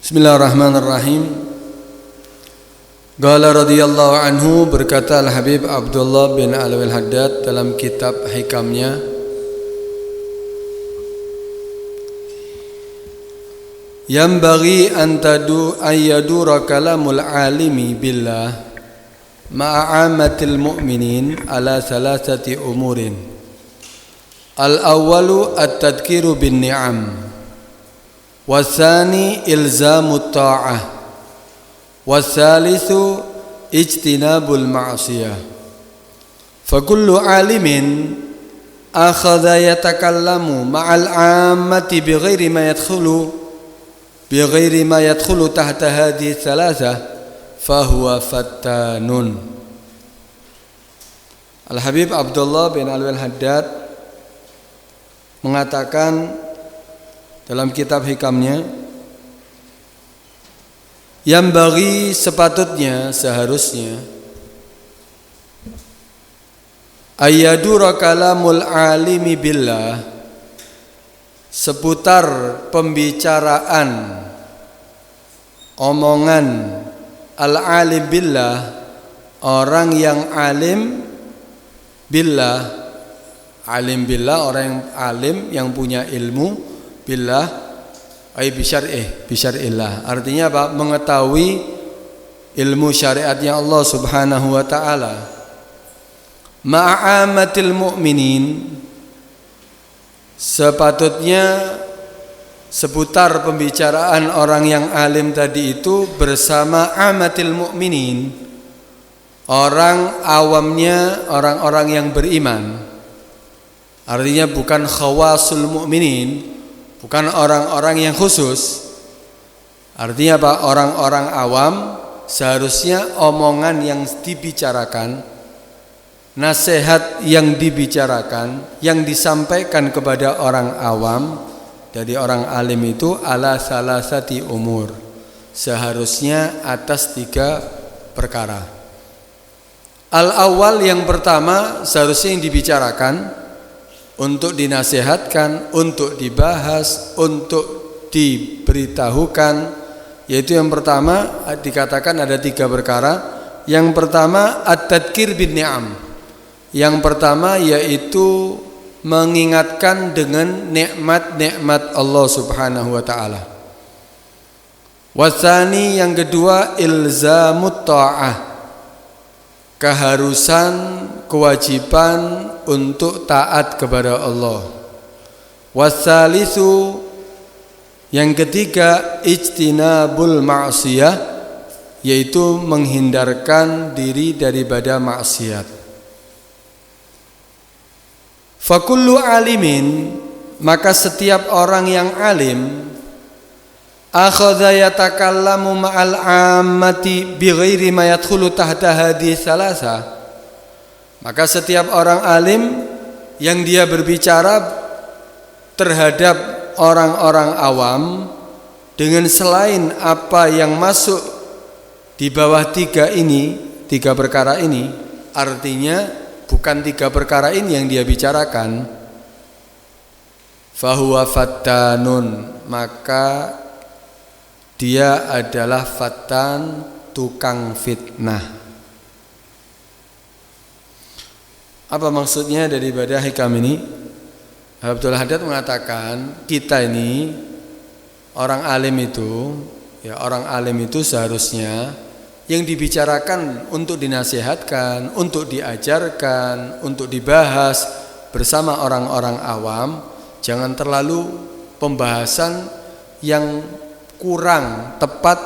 Bismillahirrahmanirrahim. Qala radhiyallahu anhu, berkata Al-Habib Abdullah bin Alwi Al-Haddad dalam kitab hikamnya, Yambaghi an yadura kalamul alimi billah ma'amatil mu'minin ala thalathati umurin. Al-awwalu at-tadhkiru bin ni'am, wasani ilzamut ta'ah, wasalithu ijtinabul ma'siyah. Fakullu alimin akhadha yatakallamu ma'al ammati bighairi ma yadkhulu tahta hadhihi thalatha fahuwa fattanun. Al-Habib Abdullah bin Alwi Al-Haddad mengatakan dalam kitab hikamnya, yang bagi sepatutnya, seharusnya, ayyadura kalamul alimi billah, seputar pembicaraan omongan al-alim billah, orang yang alim billah, alim billah, orang yang alim yang punya ilmu billah, ay bisyar'illah. Artinya apa? Mengetahui ilmu syariatnya Allah Subhanahu wa taala. Ma'amatil mu'minin, sepatutnya seputar pembicaraan orang yang alim tadi itu bersama amatil mu'minin, orang awamnya, orang-orang yang beriman. Artinya bukan khawasul mu'minin, bukan orang-orang yang khusus. Artinya apa? Orang-orang awam seharusnya omongan yang dibicarakan, nasihat yang dibicarakan, yang disampaikan kepada orang awam dari orang alim itu ala salasati umur, seharusnya atas 3 perkara. Al-awwal, yang pertama, seharusnya yang dibicarakan, untuk dinasihatkan, untuk dibahas, untuk diberitahukan, yaitu yang pertama dikatakan ada 3 perkara. Yang pertama at-tadhkir bin ni'am, yang pertama yaitu mengingatkan dengan nikmat-nikmat Allah Subhanahu wa taala. Wasani, yang kedua ilzamut ta'ah, keharusan, kewajiban untuk taat kepada Allah. Wasalisu, yang ketiga ijtinabul ma'siyah, yaitu menghindarkan diri daripada maksiat. Fakullu alimin, maka setiap orang yang alim, akhadha yatakallamu ma'al ammati bighairi ma yadkhulu tahta hadhihi thalatha, maka setiap orang alim yang dia berbicara terhadap orang-orang awam dengan selain apa yang masuk di bawah 3 perkara ini, artinya bukan 3 perkara ini yang dia bicarakan, fahuwa fattanun, maka dia adalah fattan, tukang fitnah. Apa maksudnya daripada hikam ini? Abdul Haddad mengatakan, kita ini orang alim itu, ya, orang alim itu seharusnya yang dibicarakan untuk dinasihatkan, untuk diajarkan, untuk dibahas bersama orang-orang awam, jangan terlalu pembahasan yang kurang tepat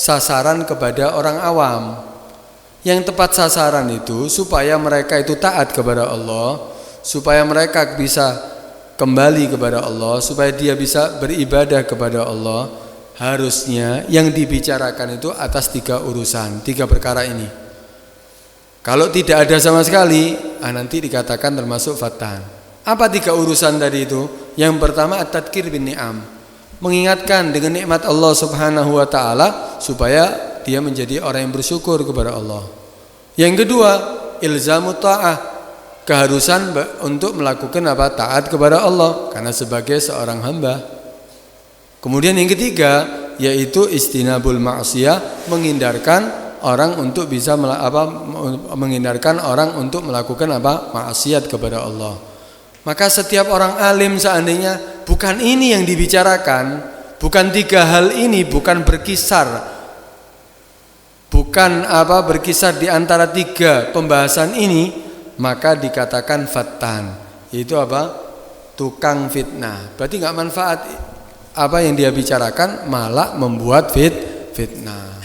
sasaran kepada orang awam. Yang tepat sasaran itu supaya mereka itu taat kepada Allah, supaya mereka bisa kembali kepada Allah, supaya dia bisa beribadah kepada Allah. Harusnya yang dibicarakan itu atas 3 urusan, 3 perkara ini. Kalau tidak ada sama sekali, nanti dikatakan termasuk fattan. Apa 3 urusan tadi itu? Yang pertama at-tadhkir bin ni'am, mengingatkan dengan nikmat Allah Subhanahu wa taala supaya dia menjadi orang yang bersyukur kepada Allah. Yang kedua, ilzamut ta'ah, keharusan untuk melakukan apa? Taat kepada Allah karena sebagai seorang hamba. Kemudian yang ketiga, yaitu istinabul ma'siyah, menghindarkan orang untuk bisa menghindarkan orang untuk melakukan maksiat kepada Allah. Maka setiap orang alim seandainya bukan ini yang dibicarakan, bukan 3 hal ini, bukan berkisar berkisar di antara 3 pembahasan ini, maka dikatakan fattan, yaitu tukang fitnah. Berarti enggak manfaat apa yang dia bicarakan, malah membuat fitnah.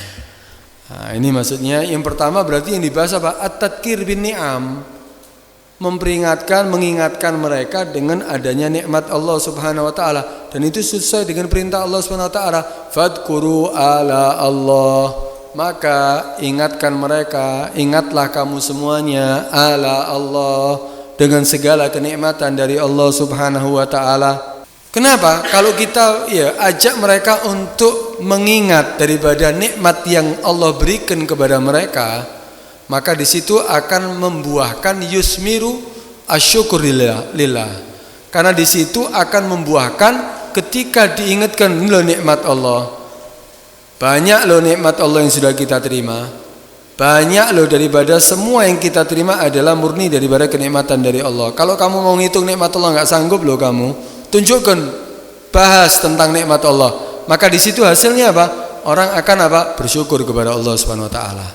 Nah, ini maksudnya yang pertama berarti yang dibahas at-tadkir bin ni'am, mengingatkan mereka dengan adanya nikmat Allah Subhanahu wa taala, dan itu sesuai dengan perintah Allah Subhanahu wa taala, fadkuru ala Allah. Maka ingatkan mereka, ingatlah kamu semuanya ala Allah, dengan segala kenikmatan dari Allah Subhanahu wa taala. Kenapa? Kalau kita ajak mereka untuk mengingat daripada nikmat yang Allah berikan kepada mereka, maka di situ akan membuahkan yusmiru asyukur lillah. Karena di situ akan membuahkan ketika diingatkan loh nikmat Allah. Banyak loh nikmat Allah yang sudah kita terima. Banyak loh daripada semua yang kita terima adalah murni daripada kenikmatan dari Allah. Kalau kamu mau ngitung nikmat Allah enggak sanggup loh kamu. Tunjukkan, bahas tentang nikmat Allah. Maka di situ hasilnya Orang akan bersyukur kepada Allah Subhanahu wa taala.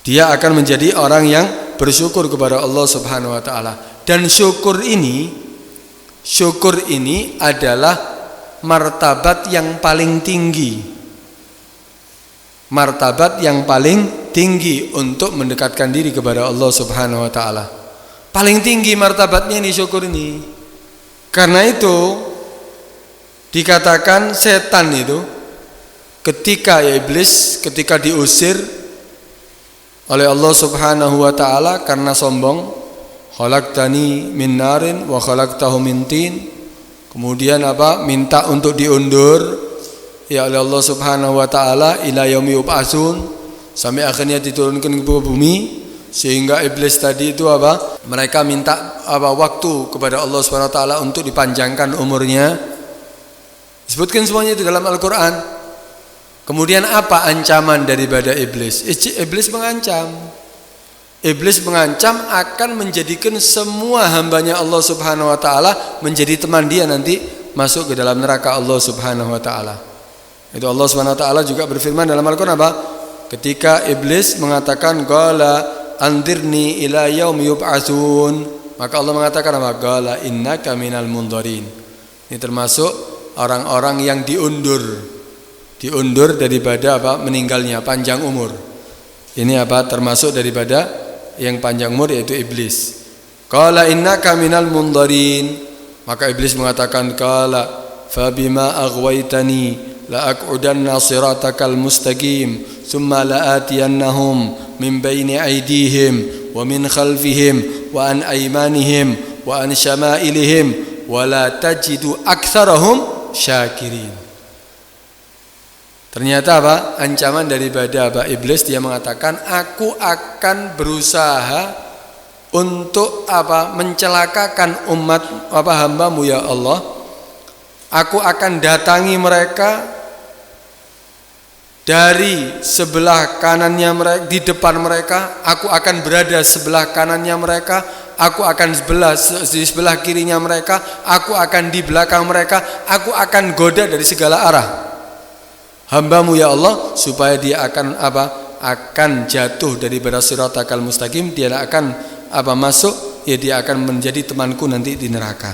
Dia akan menjadi orang yang bersyukur kepada Allah Subhanahu wa taala. Dan syukur ini adalah martabat yang paling tinggi. Martabat yang paling tinggi untuk mendekatkan diri kepada Allah Subhanahu wa taala. Paling tinggi martabatnya ini syukur ini. Karena itu dikatakan setan itu iblis ketika diusir oleh Allah Subhanahu wa taala karena sombong, khalaqtani min narin wa khalaqtahu min tin. Kemudian minta untuk diundur ya oleh Allah Subhanahu wa taala ila yaumi yub'atsun, sampai akhirnya diturunkan ke bumi. Sehingga iblis tadi itu mereka minta waktu kepada Allah Subhanahu wa taala untuk dipanjangkan umurnya. Disebutkan semuanya itu dalam Al-Qur'an. Kemudian apa ancaman daripada iblis? Iblis mengancam akan menjadikan semua hambanya Allah Subhanahu wa taala menjadi teman dia nanti masuk ke dalam neraka Allah Subhanahu wa taala. Itu Allah Subhanahu wa taala juga berfirman dalam Al-Qur'an ketika iblis mengatakan qala andirni ila yaumi yub'atsun, maka Allah mengatakan qala innaka minal mundharin. Ini termasuk orang-orang yang diundur daripada meninggalnya, panjang umur. Ini termasuk daripada yang panjang umur, yaitu iblis. Qala innaka minal mundharin, maka iblis mengatakan qala fabima aghwaytani la aq'udanna siratakal mustaqim thumma la atiyannahum min baini aydihim wa min khalfihim wa an aymanihim wa an syama'ilihim wa la tajidu aktsarahum syakirin. Ternyata ancaman daripada iblis, dia mengatakan aku akan berusaha untuk mencelakakan umat hambamu ya Allah. Aku akan datangi mereka dari sebelah kanannya mereka, di depan mereka, aku akan berada sebelah kanannya mereka, aku akan di sebelah kirinya mereka, aku akan di belakang mereka, aku akan goda dari segala arah hambamu ya Allah, supaya dia akan jatuh daripada siratal mustaqim. Dia akan masuk, dia akan menjadi temanku nanti di neraka.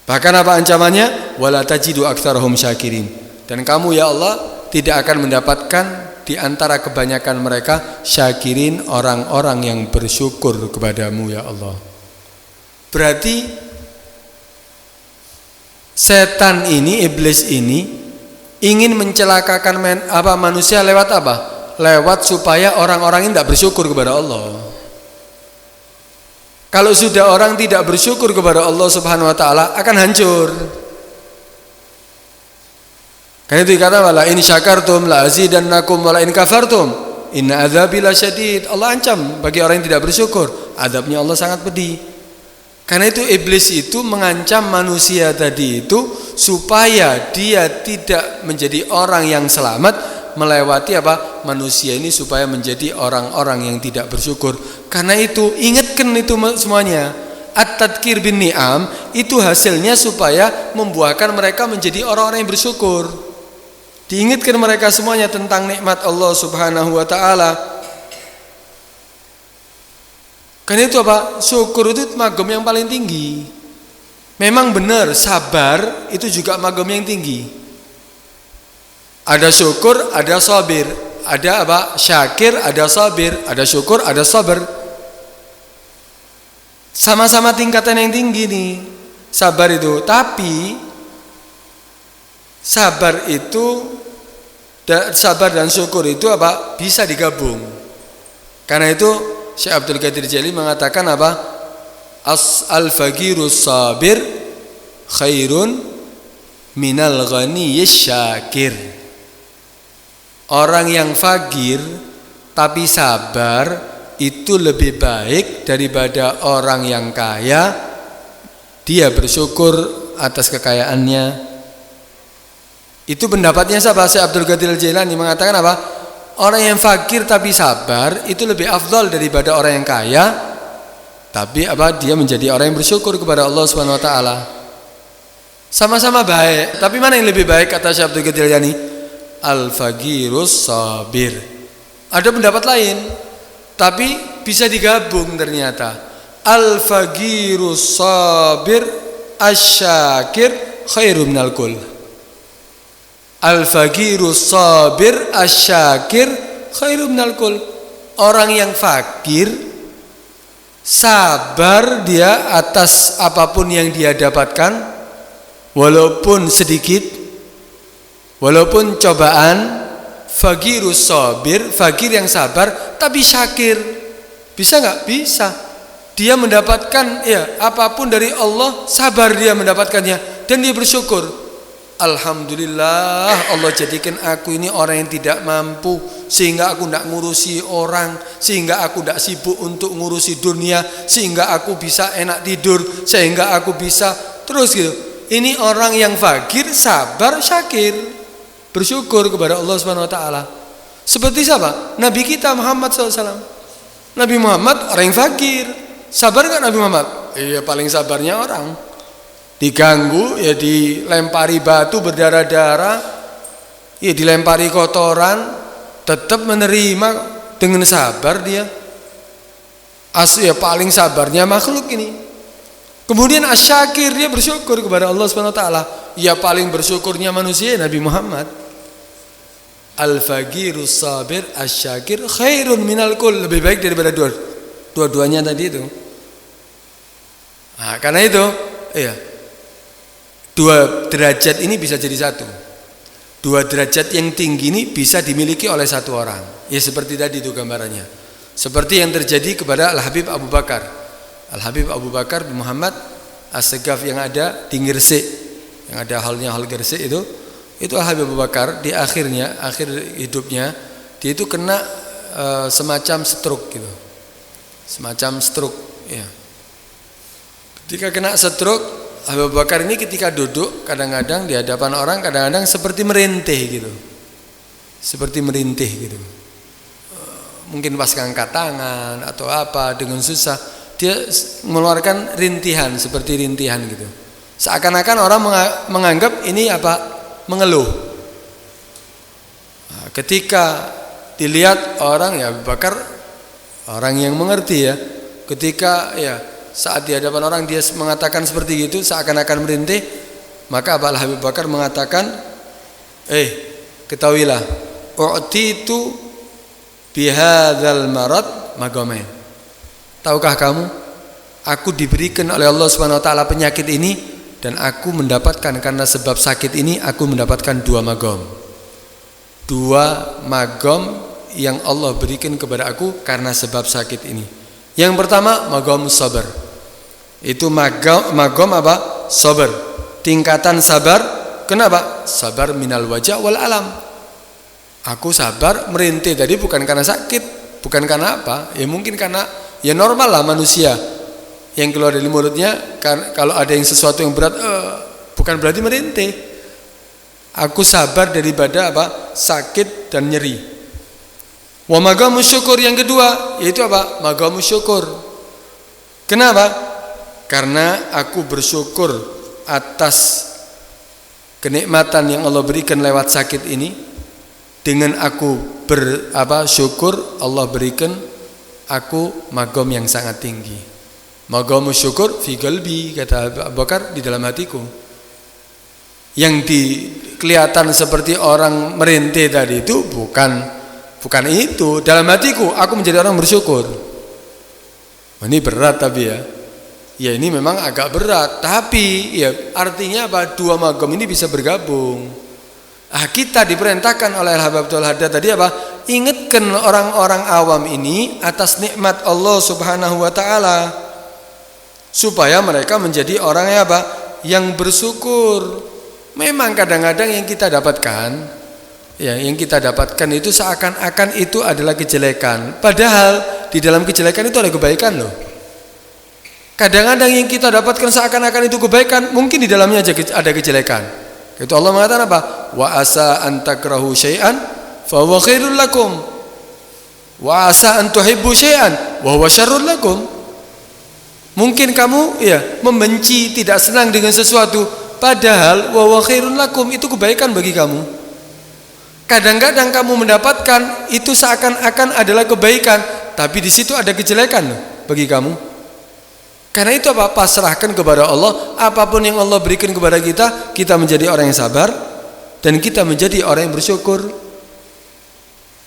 Bahkan ancamannya, wala tajidu aktsarahum syakirin, dan kamu ya Allah tidak akan mendapatkan di antara kebanyakan mereka syakirin, orang-orang yang bersyukur kepadamu ya Allah. Berarti setan ini, iblis ini ingin mencelakakan manusia lewat lewat supaya orang-orang ini tidak bersyukur kepada Allah. Kalau sudah orang tidak bersyukur kepada Allah Subhanahu wa taala, akan hancur. Karena itu dikata wala in syakartum la azidannakum wala in kafartum inna adzabi lasyadid. Allah ancam bagi orang yang tidak bersyukur, adabnya Allah sangat pedih. Karena itu iblis itu mengancam manusia tadi itu supaya dia tidak menjadi orang yang selamat, melewati manusia ini supaya menjadi orang-orang yang tidak bersyukur. Karena itu ingatkan itu semuanya. At-tadkir bin ni'am itu hasilnya supaya membuahkan mereka menjadi orang-orang yang bersyukur. Diingatkan mereka semuanya tentang nikmat Allah Subhanahu wa taala. Karena itu syukur itu magom yang paling tinggi. Memang benar sabar itu juga magom yang tinggi. Ada syukur, ada sabir. Ada syakir, ada sabir. Ada syukur, ada sabar. Sama-sama tingkatan yang tinggi nih sabar itu. Tapi sabar dan syukur itu bisa digabung. Karena itu Syekh Abdul Qadir Jaili mengatakan al-faqirus sabir khairun minal ghaniyyish syakir. Orang yang fakir tapi sabar itu lebih baik daripada orang yang kaya dia bersyukur atas kekayaannya. Itu pendapatnya Syekh Abdul Qadir Jailani mengatakan orang yang fakir tapi sabar itu lebih afdal daripada orang yang kaya tapi dia menjadi orang yang bersyukur kepada Allah Subhanahu wa taala. Sama-sama baik, tapi mana yang lebih baik kata Syekh Abdul Qadir Jailani? Al-faqirus sabir. Ada pendapat lain, tapi bisa digabung ternyata. Al-faqirus sabir asyakir khairum minal kul. Al-faqirus sabir asyakir khairum minal kul. Orang yang fakir sabar dia atas apapun yang dia dapatkan, walaupun sedikit, walaupun cobaan. Faqirus sabir, fakir yang sabar tapi syakir. Bisa enggak? Bisa. Dia mendapatkan apapun dari Allah, sabar dia mendapatkannya dan dia bersyukur. Alhamdulillah Allah jadikan aku ini orang yang tidak mampu, sehingga aku tidak ngurusi orang, sehingga aku tidak sibuk untuk ngurusi dunia, sehingga aku bisa enak tidur, sehingga aku bisa terus gitu. Ini orang yang fakir, sabar, syakir, bersyukur kepada Allah Subhanahu wa taala. Seperti siapa? Nabi kita Muhammad SAW. Nabi Muhammad orang yang fakir, sabar enggak Nabi Muhammad? Iya, paling sabarnya orang diganggu dilempari batu berdarah-darah, dilempari kotoran, tetap menerima dengan sabar dia. Paling sabarnya makhluk ini. Kemudian asyakir, dia bersyukur kepada Allah Subhanahu wa taala. Paling bersyukurnya manusia Nabi Muhammad. Al-faqirus sabir asyakir khairun minal kul, lebih baik daripada dua-duanya tadi itu. Nah, karena itu dua derajat ini bisa jadi satu. Dua derajat yang tinggi ini bisa dimiliki oleh satu orang. Seperti tadi itu gambarannya. Seperti yang terjadi kepada Al-Habib Abu Bakar. Al-Habib Abu Bakar bin Muhammad As-Segaf yang ada di Gresik, yang ada hal Gresik itu Al-Habib Abu Bakar di akhir hidupnya dia itu kena semacam stroke gitu. Semacam stroke ya. Ketika kena stroke, Abu Bakar ini ketika duduk kadang-kadang di hadapan orang, kadang-kadang seperti merintih gitu. Seperti merintih gitu. Mungkin pas ngangkat tangan atau apa dengan susah, dia mengeluarkan rintihan, seperti rintihan gitu. Seakan-akan orang menganggap ini mengeluh. Nah, ketika dilihat orang Abu Bakar orang yang mengerti ketika saat di hadapan orang dia mengatakan seperti itu, seakan-akan merintih, maka Habib Bakar mengatakan, ketahuilah, u'titu bihadzal marad magamain. Tahukah kamu, aku diberikan oleh Allah Subhanahu wa taala penyakit ini, dan aku mendapatkan karena sebab sakit ini aku mendapatkan dua magam. Dua magam yang Allah berikan kepada aku karena sebab sakit ini. Yang pertama magam sabar. Itu magam sabar. Tingkatan sabar. Kenapa? Sabar minal wajah wal alam. Aku sabar merintih tadi bukan karena sakit, bukan karena apa? Mungkin karena normal lah manusia. yang keluar dari mulutnya, kalau ada yang sesuatu yang berat, bukan berarti merintih. Aku sabar daripada apa? Sakit dan nyeri. Wa maqamus syukur yang kedua, yaitu apa? Maqamus syukur. Kenapa? Karena aku bersyukur atas kenikmatan yang Allah berikan lewat sakit ini. Dengan aku syukur, Allah berikan aku maqam yang sangat tinggi. Maqamus syukur fi qalbi, kata Abu Bakar, di dalam hatiku. Yang kelihatan seperti orang merintih tadi itu bukan itu. Dalam hatiku aku menjadi orang bersyukur. Ini berat tapi ya. Ya ini memang agak berat, tapi ya artinya apa? Dua maqam ini bisa bergabung. Kita diperintahkan oleh Habibul Haddad tadi apa? Ingatkan orang-orang awam ini atas nikmat Allah Subhanahu wa taala, supaya mereka menjadi orang yang apa? Yang bersyukur. Memang kadang-kadang yang kita dapatkan itu seakan-akan itu adalah kejelekan. Padahal di dalam kejelekan itu ada kebaikan loh. Kadang-kadang yang kita dapatkan seakan-akan itu kebaikan, mungkin di dalamnya ada kejelekan. Itu Allah mengatakan apa? Wa asa an takrahu syai'an fa huwa khairul lakum. Wa asa an tuhibbu syai'an wa huwa syarrul lakum. Mungkin kamu membenci, tidak senang dengan sesuatu, padahal wa huwa khairul lakum, itu kebaikan bagi kamu. Kadang-kadang kamu mendapatkan itu seakan-akan adalah kebaikan, tapi di situ ada kejelekan loh bagi kamu. Karena itu apa? Pasrahkan kepada Allah. Apapun yang Allah berikan kepada kita, kita menjadi orang yang sabar dan kita menjadi orang yang bersyukur.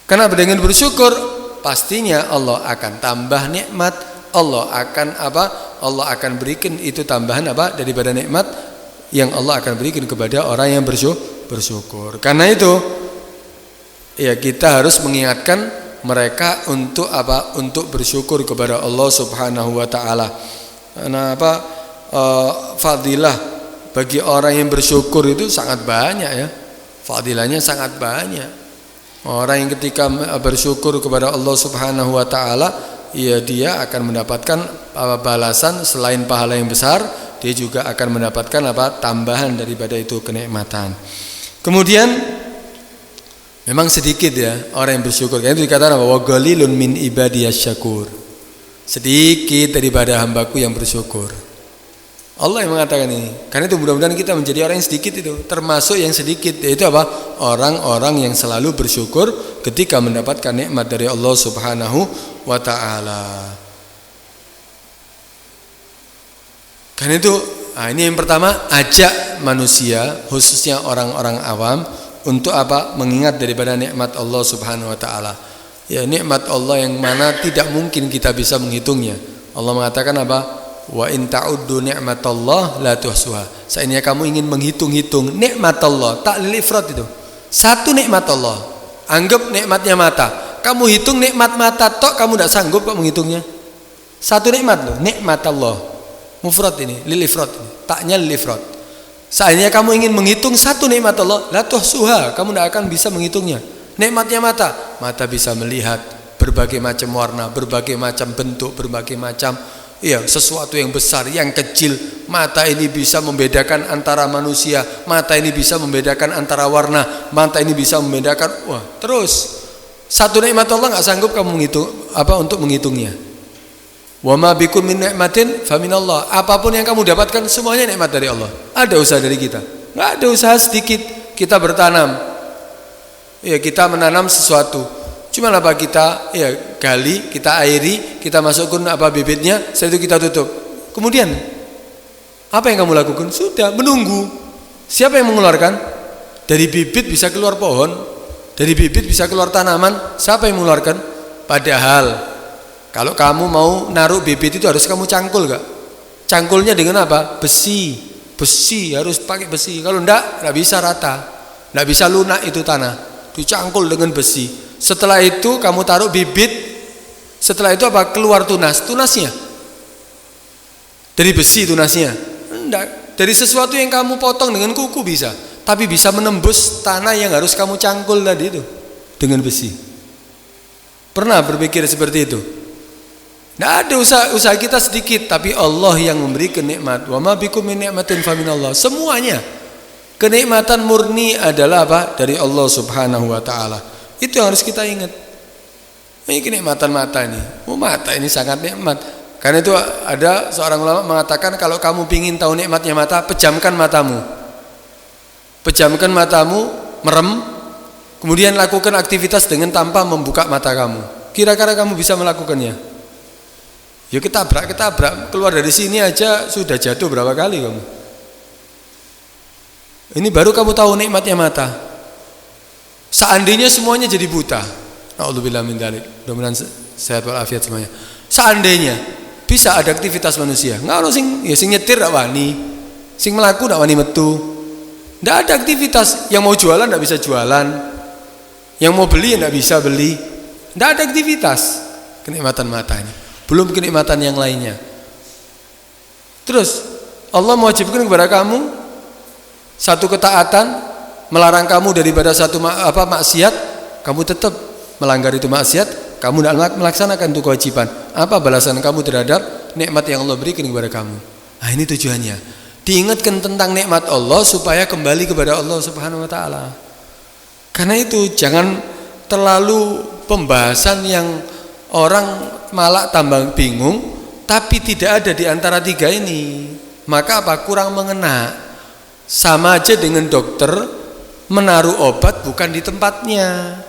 Karena dengan bersyukur pastinya Allah akan tambah nikmat. Allah akan berikan itu tambahan daripada nikmat yang Allah akan berikan kepada orang yang bersyukur. Karena itu kita harus mengingatkan mereka untuk untuk bersyukur kepada Allah Subhanahu wa taala. Fadilah bagi orang yang bersyukur itu sangat banyak ya. Fadilahnya sangat banyak. Orang yang ketika bersyukur kepada Allah Subhanahu wa taala, dia akan mendapatkan balasan selain pahala yang besar, dia juga akan mendapatkan tambahan daripada itu kenikmatan. Kemudian memang sedikit ya orang yang bersyukur. Karena itu dikatakan bahwa qalilun min ibadiyasy syakur. Sedikit daripada hambaku yang bersyukur. Allah yang mengatakan ini. Karena itu mudah-mudahan kita menjadi orang yang sedikit itu, termasuk yang sedikit, yaitu orang-orang yang selalu bersyukur ketika mendapatkan nikmat dari Allah Subhanahu wa taala. Karena itu ini yang pertama, ajak manusia khususnya orang-orang awam untuk mengingat daripada nikmat Allah Subhanahu wa taala. Ya, nikmat Allah yang mana tidak mungkin kita bisa menghitungnya. Allah mengatakan wa in ta'uddu ni'matallah la tuhsuha. Seandainya kamu ingin menghitung-hitung nikmat Allah, ta'lil ifrat itu. Satu nikmat Allah. Anggap nikmatnya mata. Kamu hitung nikmat mata tok, kamu tidak sanggup kok menghitungnya. Satu nikmat loh, nikmat Allah. Mufrad ini, lil ifrat ini. Taknya lil ifrat. Seandainya kamu ingin menghitung satu nikmat Allah, la tuhsuha, kamu tidak akan bisa menghitungnya. Nikmatnya mata bisa melihat berbagai macam warna, berbagai macam bentuk, berbagai macam sesuatu yang besar, yang kecil. Mata ini bisa membedakan antara manusia, mata ini bisa membedakan antara warna, mata ini bisa membedakan. Terus satu nikmat Allah nggak sanggup kamu menghitung untuk menghitungnya. Wa ma bikum min nikmatin fa minallah. Apapun yang kamu dapatkan semuanya nikmat dari Allah. Ada usaha dari kita? Nggak ada usaha sedikit. Kita bertanam. Kita menanam sesuatu. Cuma kita gali, kita airi, kita masukkan bibitnya, setelah itu kita tutup. Kemudian apa yang kamu lakukan? Sudah menunggu. Siapa yang mengeluarkan? Dari bibit bisa keluar pohon, dari bibit bisa keluar tanaman. Siapa yang mengeluarkan? Padahal kalau kamu mau naruh bibit itu harus kamu cangkul gak? Cangkulnya dengan apa? Besi, harus pakai besi. Kalau enggak bisa rata, enggak bisa lunak itu tanah. Dicangkul dengan besi. Setelah itu kamu taruh bibit. Setelah itu keluar tunasnya dari besi tunasnya. Enggak, dari sesuatu yang kamu potong dengan kuku bisa, tapi bisa menembus tanah yang harus kamu cangkul tadi itu dengan besi. Pernah berpikir seperti itu? Tidak ada usaha kita sedikit, tapi Allah yang memberi nikmat. Wa ma bikum min ni'matin fa minallah. Semuanya kenikmatan murni adalah apa? Dari Allah Subhanahu wa taala. Itu yang harus kita ingat. Ini kenikmatan mata ini. Mata ini sangat nikmat. Karena itu ada seorang ulama mengatakan kalau kamu ingin tahu nikmatnya mata, pejamkan matamu. Pejamkan matamu, merem, kemudian lakukan aktivitas dengan tanpa membuka mata kamu. Kira-kira kamu bisa melakukannya? Ya ketabrak, keluar dari sini aja sudah jatuh berapa kali kamu. Ini baru kamu tahu nikmatnya mata. Seandainya semuanya jadi buta, na'udzubillah min dzalik. Mudah-mudahan sehat walafiat semuanya. Seandainya bisa ada aktivitas manusia, nggak ono sing nyetir ndak wani, sing melaku ndak wani metu. Ndak ada aktivitas. Yang mau jualan ndak bisa jualan, yang mau beli ndak bisa beli. Ndak ada aktivitas. Kenikmatan mata ini. Belum kenikmatan yang lainnya. Terus Allah mewajibkan kepada kamu satu ketaatan, melarang kamu daripada satu maksiat, kamu tetap melanggar itu maksiat, kamu tidak melaksanakan itu kewajiban. Apa balasan kamu terhadap nikmat yang Allah berikan kepada kamu? Nah, ini tujuannya. Diingatkan tentang nikmat Allah supaya kembali kepada Allah Subhanahu wa taala. Karena itu jangan terlalu pembahasan yang orang malah tambah bingung, tapi tidak ada di antara tiga ini. Maka apa? Kurang mengena. Sama aja dengan dokter menaruh obat bukan di tempatnya.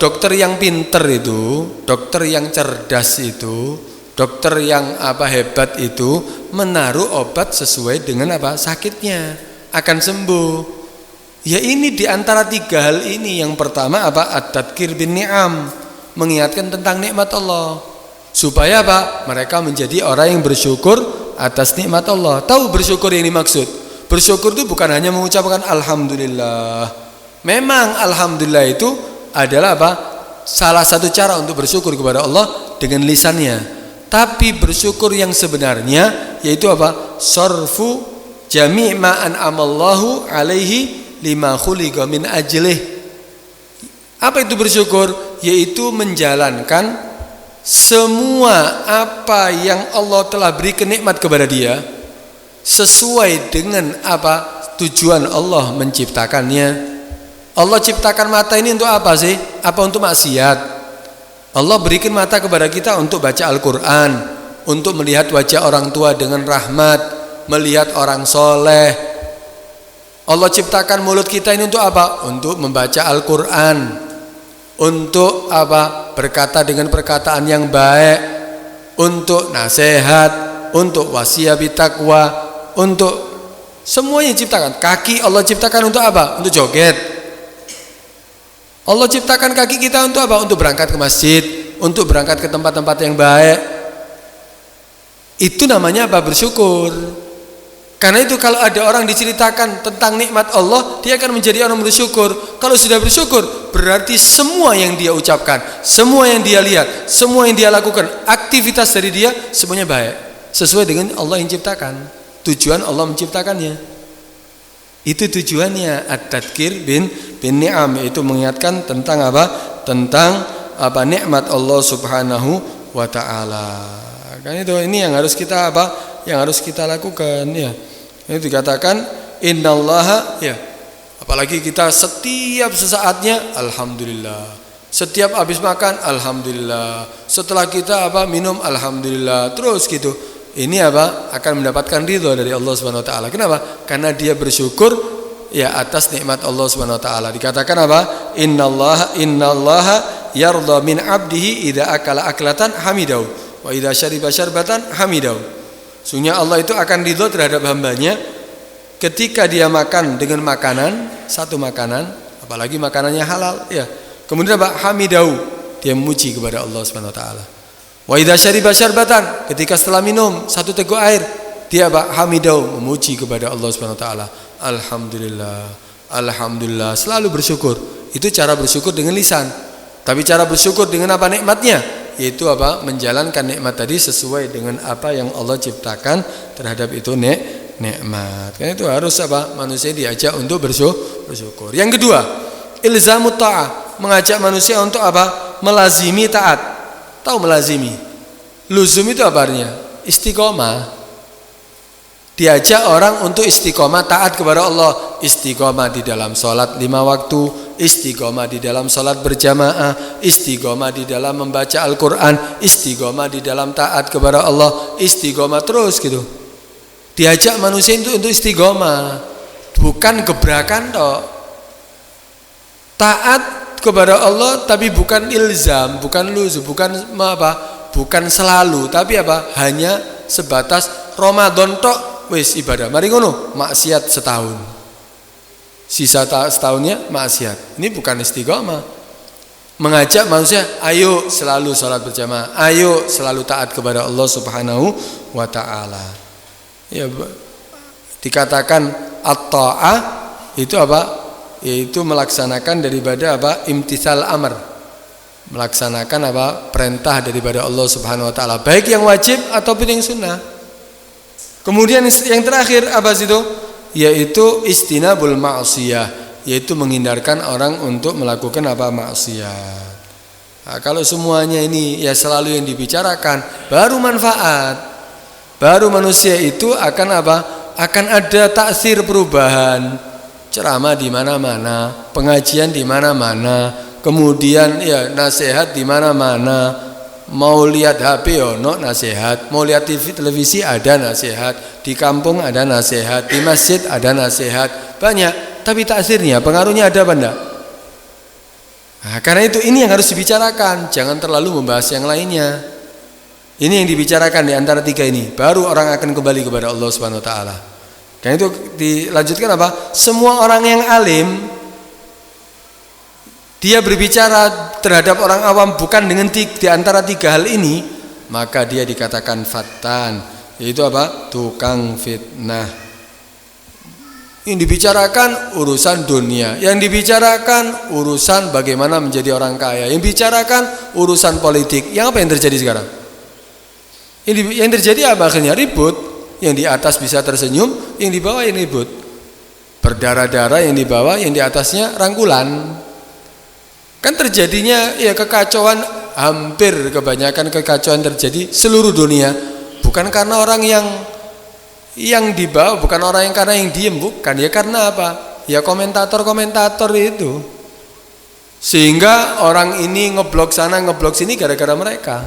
Dokter yang pinter itu, dokter yang cerdas itu, dokter yang hebat itu menaruh obat sesuai dengan sakitnya, akan sembuh. Ya ini di antara tiga hal ini. Yang pertama at-tadhkir bin ni'am, mengingatkan tentang nikmat Allah supaya mereka menjadi orang yang bersyukur atas nikmat Allah. Tahu bersyukur yang dimaksud? Bersyukur itu bukan hanya mengucapkan alhamdulillah. Memang alhamdulillah itu adalah salah satu cara untuk bersyukur kepada Allah dengan lisannya. Tapi bersyukur yang sebenarnya yaitu sarfu jami' ma an'amallahu alaihi lima khuliqa min ajlih. Apa itu bersyukur? Yaitu menjalankan semua apa yang Allah telah beri kenikmat kepada dia sesuai dengan tujuan Allah menciptakannya. Allah ciptakan mata ini untuk apa sih? Apa untuk maksiat? Allah berikan mata kepada kita untuk baca Al-Quran, untuk melihat wajah orang tua dengan rahmat, melihat orang soleh. Allah ciptakan mulut kita ini untuk apa? Untuk membaca Al-Quran, untuk berkata dengan perkataan yang baik, untuk nasihat, untuk wasiat bitaqwa, untuk semuanya diciptakan. Kaki Allah ciptakan untuk apa? Untuk joget. Allah ciptakan kaki kita untuk apa? Untuk berangkat ke masjid, untuk berangkat ke tempat-tempat yang baik. Itu namanya bersyukur. Karena itu kalau ada orang diceritakan tentang nikmat Allah, dia akan menjadi orang bersyukur. Kalau sudah bersyukur, berarti semua yang dia ucapkan, semua yang dia lihat, semua yang dia lakukan, aktivitas dari dia semuanya baik, sesuai dengan Allah yang ciptakan. Tujuan Allah menciptakannya. Itu tujuannya at-tadhkir bin ni'am, itu mengingatkan tentang Tentang nikmat Allah Subhanahu wa taala. Kan itu ini yang harus kita yang harus kita lakukan ya. Ini dikatakan innallaha ya. Apalagi kita setiap sesaatnya alhamdulillah. Setiap habis makan alhamdulillah. Setelah kita minum alhamdulillah. Terus gitu. Ini akan mendapatkan ridho dari Allah Subhanahu wa taala. Kenapa? Karena dia bersyukur ya atas nikmat Allah Subhanahu wa taala. Dikatakan Innallaha yarda min 'abdihi idza akala aklatan hamidahu wa idza syariba syarbatan hamidahu. Sungguhnya Allah itu akan ridho terhadap hambanya ketika dia makan dengan makanan, satu makanan, apalagi makanannya halal ya. Kemudian hamidau, dia memuji kepada Allah Subhanahu wa taala. Wa idza syariba syarbatan, ketika setelah minum satu teguk air, dia hamidau, memuji kepada Allah Subhanahu wa taala. Alhamdulillah, alhamdulillah, selalu bersyukur. Itu cara bersyukur dengan lisan. Tapi cara bersyukur dengan nikmatnya? Yaitu menjalankan nikmat tadi sesuai dengan apa yang Allah ciptakan terhadap itu nikmat. Karena itu harus manusia diajak untuk bersyukur. Yang kedua, ilzamut ta'ah, mengajak manusia untuk melazimi taat. atau melazimi. Luzum itu apa artinya? Istiqomah. Diajak orang untuk istiqomah taat kepada Allah, istiqomah di dalam sholat 5 waktu, istiqomah di dalam sholat berjamaah, istiqomah di dalam membaca Al-Quran, istiqomah di dalam taat kepada Allah, istiqomah terus gitu. Diajak manusia itu untuk istiqomah, bukan gebrakan toh. Taat kepada Allah tapi bukan ilzam, bukan luzum, bukan selalu, tapi hanya sebatas Ramadan tok. Wis ibadah, mari ngono, maksiat setahun. Sisa setahunnya maksiat. Ini bukan istiqomah. Mengajak manusia, ayo selalu salat berjamaah, ayo selalu taat kepada Allah Subhanahu wa taala. Ya, dikatakan at-ta'ah itu yaitu melaksanakan daripada imtithal amr. Melaksanakan perintah daripada Allah Subhanahu wa taala, baik yang wajib ataupun yang sunnah. Kemudian yang terakhir itu? Yaitu istinabul ma'siyah, yaitu menghindarkan orang untuk melakukan maksiat. Nah, kalau semuanya ini ya selalu yang dibicarakan, baru manfaat. Baru manusia itu akan akan ada taksir perubahan. Ceramah di mana-mana, pengajian di mana-mana, kemudian ya nasihat di mana-mana. Mau lihat HP nasihat, mau lihat televisi ada nasihat, di kampung ada nasihat, di masjid ada nasihat, banyak. Tapi taksirnya, pengaruhnya ada apa enggak? Nah, karena itu ini yang harus dibicarakan, jangan terlalu membahas yang lainnya. Ini yang dibicarakan di antara tiga ini, baru orang akan kembali kepada Allah Subhanahu wa taala. Dan itu dilanjutkan semua orang yang alim dia berbicara terhadap orang awam bukan dengan di antara tiga hal ini, maka dia dikatakan fattan, yaitu tukang fitnah. Yang dibicarakan urusan dunia, yang dibicarakan urusan bagaimana menjadi orang kaya, yang dibicarakan urusan politik. Yang apa yang terjadi sekarang? Yang terjadi akhirnya ribut. Yang di atas bisa tersenyum, yang di bawah yang ribut. Berdarah-darah yang di bawah, yang di atasnya rangkulan. Kan terjadinya ya kekacauan, hampir kebanyakan kekacauan terjadi seluruh dunia, bukan karena orang yang di bawah, bukan orang yang karena yang diem, bukan, ya karena ya komentator itu, sehingga orang ini ngeblok sana ngeblok sini gara-gara mereka.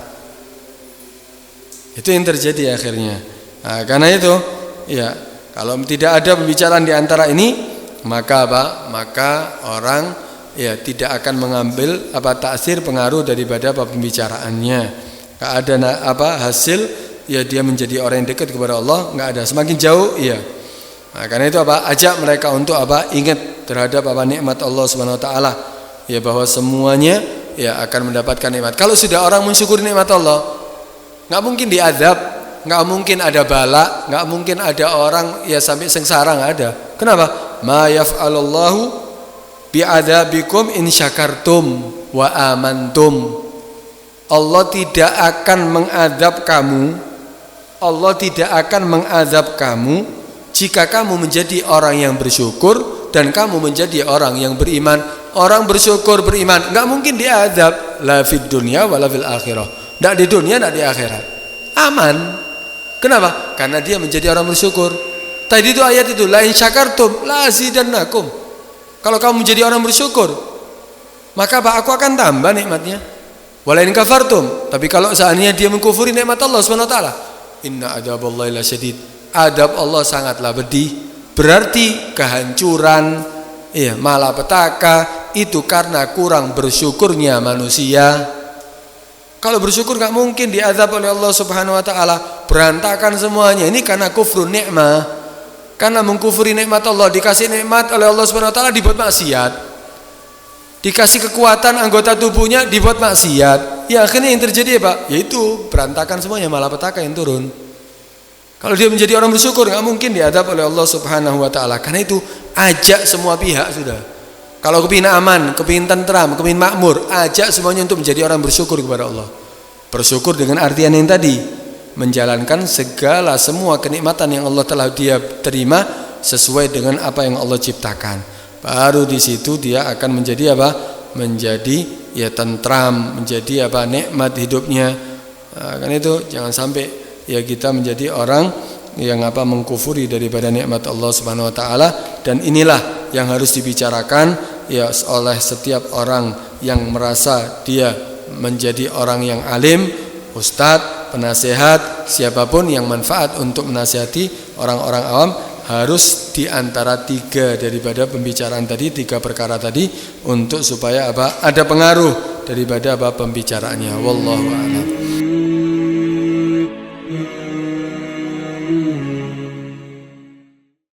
Itu yang terjadi akhirnya. Nah, karena itu ya kalau tidak ada pembicaraan di antara ini, maka maka orang ya tidak akan mengambil taksir pengaruh daripada pembicaraannya. Enggak ada hasil, ya dia menjadi orang yang dekat kepada Allah, enggak ada, semakin jauh ya. Nah, karena itu ajak mereka untuk ingat terhadap nikmat Allah Subhanahu wa taala, ya bahwa semuanya ya akan mendapatkan nikmat. Kalau sudah orang mensyukuri nikmat Allah, enggak mungkin diazab, enggak mungkin ada bala, enggak mungkin ada orang ya sampai sengsara, enggak ada. Kenapa? Ma yaf'alullahu bi'adzabikum in syakartum wa amantum. Allah tidak akan mengadab kamu. Allah tidak akan mengadab kamu jika kamu menjadi orang yang bersyukur dan kamu menjadi orang yang beriman. Orang bersyukur beriman enggak mungkin diadab la fid dunya wala fil akhirah. Enggak di dunia, enggak di akhirat. Aman. Kenapa? Karena dia menjadi orang bersyukur. Tadi itu ayat itu la in syakartum la azidannakum. Kalau kamu menjadi orang bersyukur, maka aku akan tambah nikmatnya. Walain kafartum, tapi kalau seandainya dia mengkufuri nikmat Allah Subhanahu wa taala, inna adzaballahi lasyadid. Adab Allah sangatlah pedih. Berarti kehancuran, malapetaka itu karena kurang bersyukurnya manusia. Kalau bersyukur enggak mungkin diazab oleh Allah Subhanahu wa taala, berantakan semuanya. Ini karena kufrun nikmah. Karena mengkufuri nikmat Allah, dikasih nikmat oleh Allah Subhanahu wa taala dibuat maksiat. Dikasih kekuatan anggota tubuhnya dibuat maksiat. Ya akhirnya yang terjadi yaitu berantakan semuanya, malapetaka yang turun. Kalau dia menjadi orang bersyukur enggak mungkin diadab oleh Allah Subhanahu wa taala. Karena itu ajak semua pihak sudah. Kalau kepingin aman, kepingin tentram, kepingin makmur, ajak semuanya untuk menjadi orang bersyukur kepada Allah. Bersyukur dengan artian yang tadi, menjalankan segala semua kenikmatan yang Allah telah dia terima sesuai dengan apa yang Allah ciptakan. Baru di situ dia akan menjadi menjadi ya tentram, menjadi apa nikmat hidupnya. Kan itu jangan sampai ya kita menjadi orang yang apa mengkufuri daripada nikmat Allah Subhanahu wa taala. Dan inilah yang harus dibicarakan ya oleh setiap orang yang merasa dia menjadi orang yang alim, ustadz, penasehat, siapapun yang manfaat untuk menasihati orang-orang awam, harus di antara tiga daripada pembicaraan tadi, tiga perkara tadi, untuk supaya apa ada pengaruh daripada apa pembicaraannya. Wallahu a'lam.